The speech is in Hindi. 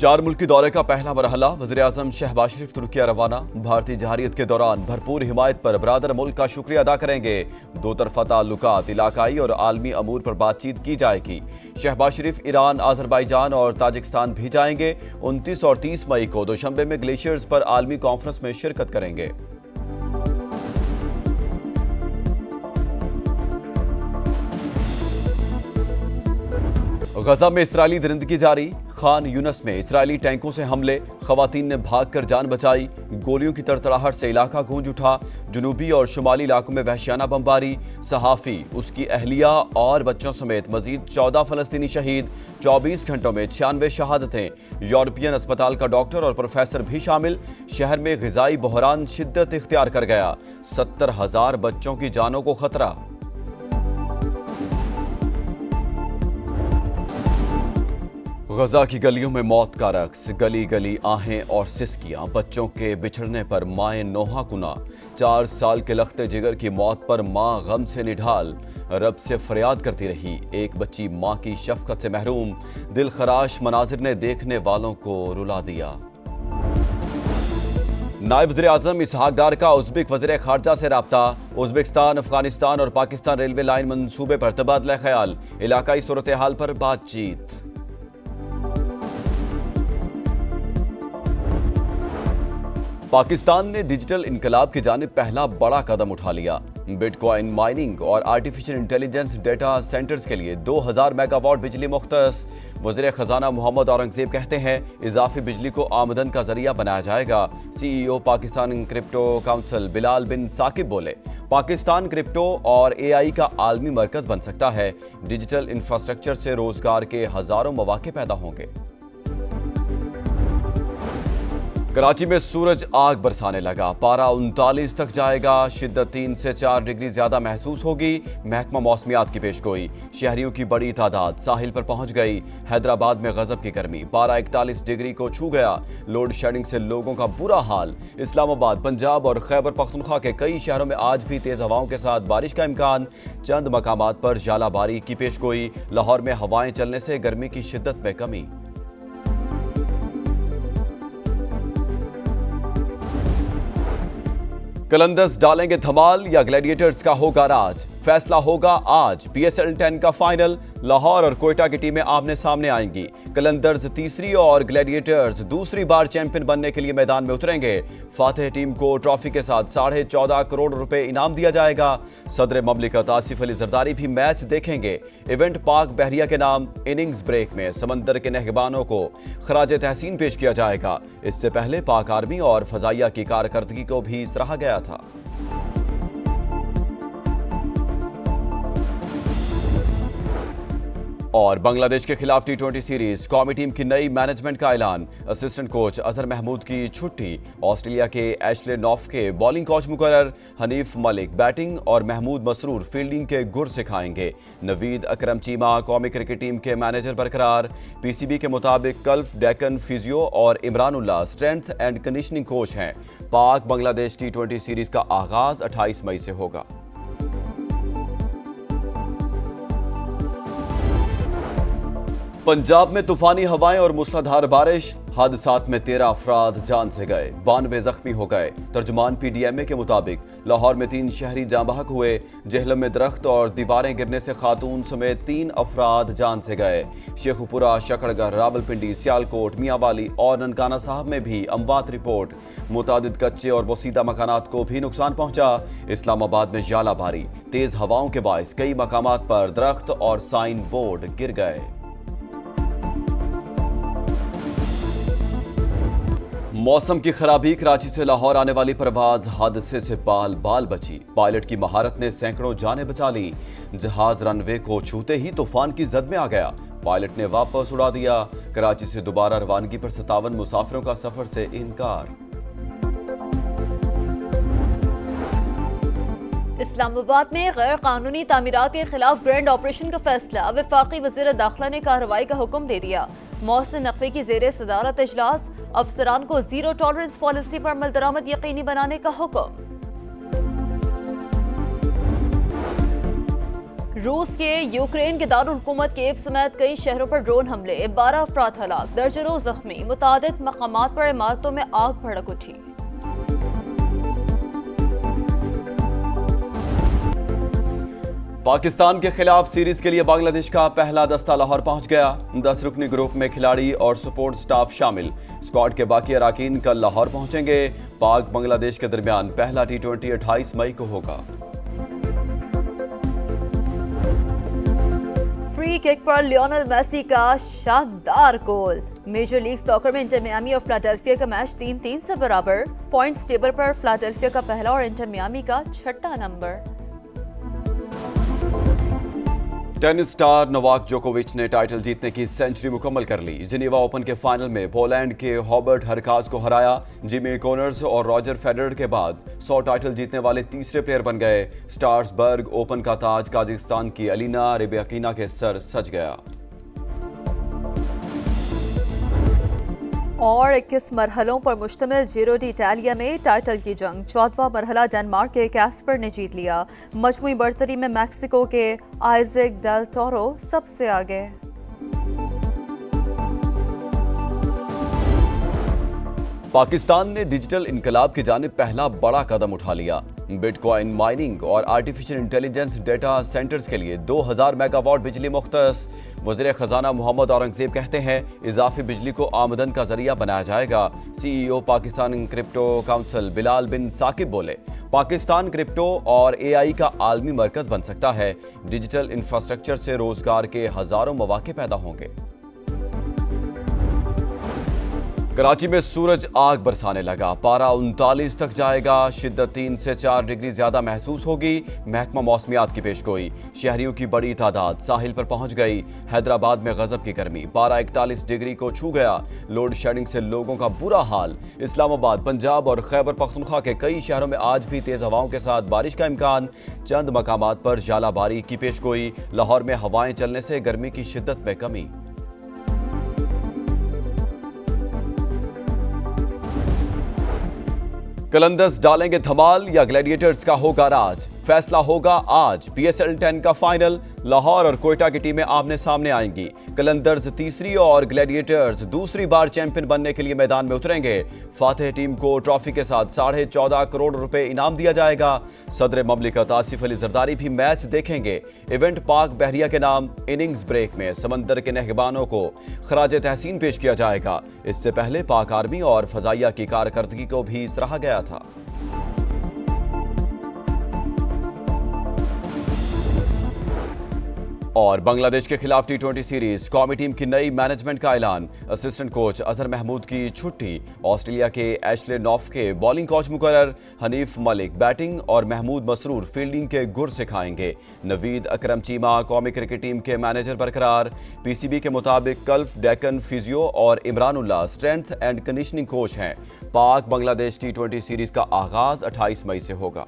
4 मुल्की दौरे का पहला मरहला। वज़ीर-ए-आज़म शहबाज शरीफ तुर्किया रवाना। भारतीय जहारियत के दौरान भरपूर हिमायत पर बरादर मुल्क का शुक्रिया अदा करेंगे। दो तरफा ताल्लुकात, इलाकाई और आलमी अमूर पर बातचीत की जाएगी। शहबाज शरीफ ईरान, आज़रबाईजान और ताजिकिस्तान भी जाएंगे। 29 और 30 मई को दोशंबे में ग्लेशियर्स पर आलमी कॉन्फ्रेंस में शिरकत करेंगे। गजा में इसराइली दरिंदगी जारी। खान यूनस में इसराइली टैंकों से हमले, खवातीन ने भागकर जान बचाई। गोलियों की तड़तड़ाहट से इलाका गूंज उठा। जनूबी और शुमाली इलाकों में वहशियाना बमबारी। सहाफ़ी, उसकी अहलिया और बच्चों समेत मजीद 14 फलस्तीनी शहीद। 24 घंटों में 96 शहादतें। यूरोपियन अस्पताल का डॉक्टर और प्रोफेसर भी शामिल। शहर में ग़िज़ाई बहरान शिद्दत इख्तियार कर गया। 70,000 बच्चों की जानों को खतरा। गजा की गलियों में मौत का रक्स, गली गली आहें और सिसकियां। बच्चों के बिछड़ने पर माएँ नोहा कुना। 4 साल के लख्ते जिगर की मौत पर माँ गम से निढाल। रब से फरियाद करती रही। एक बच्ची माँ की शफकत से महरूम। दिल खराश मनाजिर ने देखने वालों को रुला दिया। नायब वज़ीर-ए-आज़म इसहाक डार का उज़्बेक वज़ीर ख़ारजा से राब्ता। उज़्बेकिस्तान, अफगानिस्तान और पाकिस्तान रेलवे लाइन मंसूबे पर तबादला ख्याल। इलाकाई सूरत हाल पर बातचीत। पाकिस्तान ने डिजिटल इनकलाब की जानिब पहला बड़ा कदम उठा लिया। बिटकॉइन माइनिंग और आर्टिफिशियल इंटेलिजेंस डेटा सेंटर्स के लिए 2000 मेगावाट बिजली मुख्तस। वज़ीर ख़जाना मोहम्मद औरंगज़ेब कहते हैं इजाफी बिजली को आमदन का जरिया बनाया जाएगा। CEO Pakistan crypto council Bilal bin Saqib बोले, पाकिस्तान क्रिप्टो और AI का आलमी मरकज बन सकता है। डिजिटल इंफ्रास्ट्रक्चर से रोजगार के हजारों मौके पैदा होंगे। कराची में सूरज आग बरसाने लगा। पारा 39 तक जाएगा। शिद्दत 3 से 4 डिग्री ज्यादा महसूस होगी। महकमा मौसमियात की पेशगोई। शहरियों की बड़ी तादाद साहिल पर पहुंच गई। हैदराबाद में गजब की गर्मी, पारा 41 डिग्री को छू गया। लोड शेडिंग से लोगों का बुरा हाल। इस्लामाबाद, पंजाब और खैबर पख्तूनख्वा के कई शहरों में आज भी तेज हवाओं के साथ बारिश का इम्कान। चंद मकामात पर जालाबारी की पेशगोई। लाहौर में हवाएं चलने से गर्मी की शिद्दत में कमी। कलंदर्स डालेंगे धमाल या ग्लैडिएटर्स का होगा राज? फैसला होगा आज। PSL 10 का फाइनल। लाहौर और कोयटा की टीमें आमने सामने आएंगी। कलंदर्स तीसरी और ग्लैडिएटर्स दूसरी बार चैंपियन बनने के लिए मैदान में उतरेंगे। फातेह टीम को ट्रॉफी के साथ 14.5 करोड़ रुपए इनाम दिया जाएगा। सदर ममलिकत आसिफ अली जरदारी भी मैच देखेंगे। इवेंट पाक बहरिया के नाम। इनिंग्स ब्रेक में समंदर के नहबानों को खराज तहसीन पेश किया जाएगा। इससे पहले पाक आर्मी और फजाइया की कारकर्दगी को भी सराहा गया था। और बांग्लादेश के खिलाफ T20 सीरीज। कौमी टीम की नई मैनेजमेंट का ऐलान। असिस्टेंट कोच अजहर महमूद की छुट्टी। ऑस्ट्रेलिया के एशले नॉफ के बॉलिंग कोच मुकर्रर। हनीफ मलिक बैटिंग और महमूद मसरूर फील्डिंग के गुर सिखाएंगे। नवीद अकरम चीमा कौमी क्रिकेट टीम के मैनेजर बरकरार। PCB के मुताबिक कल्फ डेकन फिजियो और Imranullah strength and conditioning coach हैं। पाक बांग्लादेश T20 सीरीज का आगाज 28 मई से होगा। पंजाब में तूफानी हवाएं और मूसलाधार बारिश। हादसात में 13 अफराद जान से गए, 92 जख्मी हो गए। तर्जुमान PDMA के मुताबिक लाहौर में 3 शहरी जाँ बहक हुए। जेहलम में दरख्त और दीवारें गिरने से खातून समेत 3 अफराद जान से गए। शेखुपुरा, शकड़गढ़, रावलपिंडी, सियालकोट, मियांवाली और ननकाना साहब में भी अमवात रिपोर्ट। मुतादिद कच्चे और बोसीदा मकानात को भी नुकसान पहुंचा। इस्लामाबाद में जालाबारी, तेज हवाओं के बायस कई मकामात पर दरख्त और साइन बोर्ड गिर गए। मौसम की खराबी। कराची से लाहौर आने वाली परवाज हादसे से बाल बाल बची। पायलट की महारत ने सैकड़ों जानें बचा ली। जहाज रनवे को छूते ही तूफान की जद में आ गया। पायलट ने वापस उड़ा दिया। कराची से दोबारा रवानगी पर 57 मुसाफिरों का सफर से इनकार। इस्लामाबाद में गैर कानूनी तामीरात के खिलाफ ग्रैंड ऑपरेशन का फैसला। वफाकी वज़ीर दाखिला ने कार्रवाई का हुक्म दे दिया। मौसम नकवी की ज़ेरे सदारत इजलास। अफसरान को जीरो टॉलरेंस पॉलिसी पर अमल दरामद यकीनी बनाने का हुक्म। रूस के यूक्रेन के दारुल हुकूमत कीव समेत कई शहरों पर ड्रोन हमले, 12 अफराद हलाक, दर्जनों जख्मी, मुतादिद मकामात पर इमारतों में आग भड़क उठी। पाकिस्तान के खिलाफ सीरीज के लिए बांग्लादेश का पहला दस्ता लाहौर पहुंच गया। 10 रुकनी ग्रुप में खिलाड़ी और सपोर्ट स्टाफ शामिल। स्क्वाड के बाकी अराकीन कल लाहौर पहुंचेंगे। पाक बांग्लादेश के दरमियान पहला T20 28 मई को होगा। फ्री किक पर लियोनेल मेसी का शानदार गोल। मेजर लीग सॉकर में इंटर मियामी और फिलाडेल्फिया का मैच 3-3 से बराबर। पॉइंट्स टेबल पर फिलाडेल्फिया का पहला और इंटर मियामी का 6वां नंबर। टेनिस स्टार नोवाक जोकोविच ने टाइटल जीतने की सेंचुरी मुकम्मल कर ली। जिनेवा ओपन के फाइनल में पोलैंड के हॉबर्ट हरकाज को हराया। जिमी कॉनर्स और रॉजर फेडरर के बाद 100 टाइटल जीतने वाले तीसरे प्लेयर बन गए। स्टार्सबर्ग ओपन का ताज काजाकिस्तान की अलीना रेबेकिना के सर सज गया। और 21 मरहलों पर मुश्तमिल जीरो डी इटालिया में टाइटल की जंग। 14वां मरहला डेनमार्क के कैस्पर ने जीत लिया। मजमूई बर्तरी में मैक्सिको के आइजैक डेल टोरो सबसे आगे। पाकिस्तान ने डिजिटल इनकलाब की जानिब पहला बड़ा कदम उठा लिया। बिटकॉइन माइनिंग और आर्टिफिशियल इंटेलिजेंस डेटा सेंटर्स के लिए 2000 मेगावाट बिजली मुख्तस। वज़ीर खजाना मोहम्मद औरंगजेब कहते हैं इजाफी बिजली को आमदन का जरिया बनाया जाएगा। CEO Pakistan crypto council Bilal bin Saqib बोले पाकिस्तान क्रिप्टो और AI का आलमी मरकज बन सकता है। डिजिटल इंफ्रास्ट्रक्चर से रोजगार के हजारों मौके पैदा होंगे। कराची में सूरज आग बरसाने लगा। पारा 39 तक जाएगा। शिद्दत 3 से 4 डिग्री ज्यादा महसूस होगी। महकमा मौसमियात की पेशगोई। शहरियों की बड़ी तादाद साहिल पर पहुंच गई। हैदराबाद में गजब की गर्मी। पारा 41 डिग्री को छू गया। लोड शेडिंग से लोगों का बुरा हाल। इस्लामाबाद, पंजाब और खैबर पख्तूनख्वा के कई शहरों में आज भी तेज हवाओं के साथ बारिश का इम्कान। चंद मकामात पर जालाबारी की पेशगोई। लाहौर में हवाएं चलने से गर्मी की शिद्दत में कमी। कलंदर्स डालेंगे धमाल या ग्लैडिएटर्स का होगा राज। फैसला होगा आज। PSL 10 का फाइनल। लाहौर और कोयटा की टीमें आमने सामने आएंगी। कलंदर्स तीसरी और ग्लैडिएटर्स दूसरी बार चैंपियन बनने के लिए मैदान में उतरेंगे। फातेह टीम को ट्रॉफी के साथ 14.5 करोड़ रुपए इनाम दिया जाएगा। सदर ममलिकत आसिफ अली जरदारी भी मैच देखेंगे। इवेंट पाक बहरिया के नाम इनिंग्स ब्रेक में समंदर के नहबानों को खराज तहसीन पेश किया जाएगा। इससे पहले पाक आर्मी और फजाइया की कारकर्दगी को भी सराहा गया था। और बांग्लादेश के खिलाफ T20 सीरीज। कौमी टीम की नई मैनेजमेंट का ऐलान। असिस्टेंट कोच अजहर महमूद की छुट्टी। ऑस्ट्रेलिया के एशले नॉफ के बॉलिंग कोच मुकर्रर। हनीफ मलिक बैटिंग और महमूद मसरूर फील्डिंग के गुर सिखाएंगे। नवीद अकरम चीमा कौमी क्रिकेट टीम के मैनेजर बरकरार। PCB के मुताबिक कल्फ डेकन फिजियो और Imranullah strength and conditioning coach हैं। पाक बांग्लादेश T20 सीरीज का आगाज 28 मई से होगा।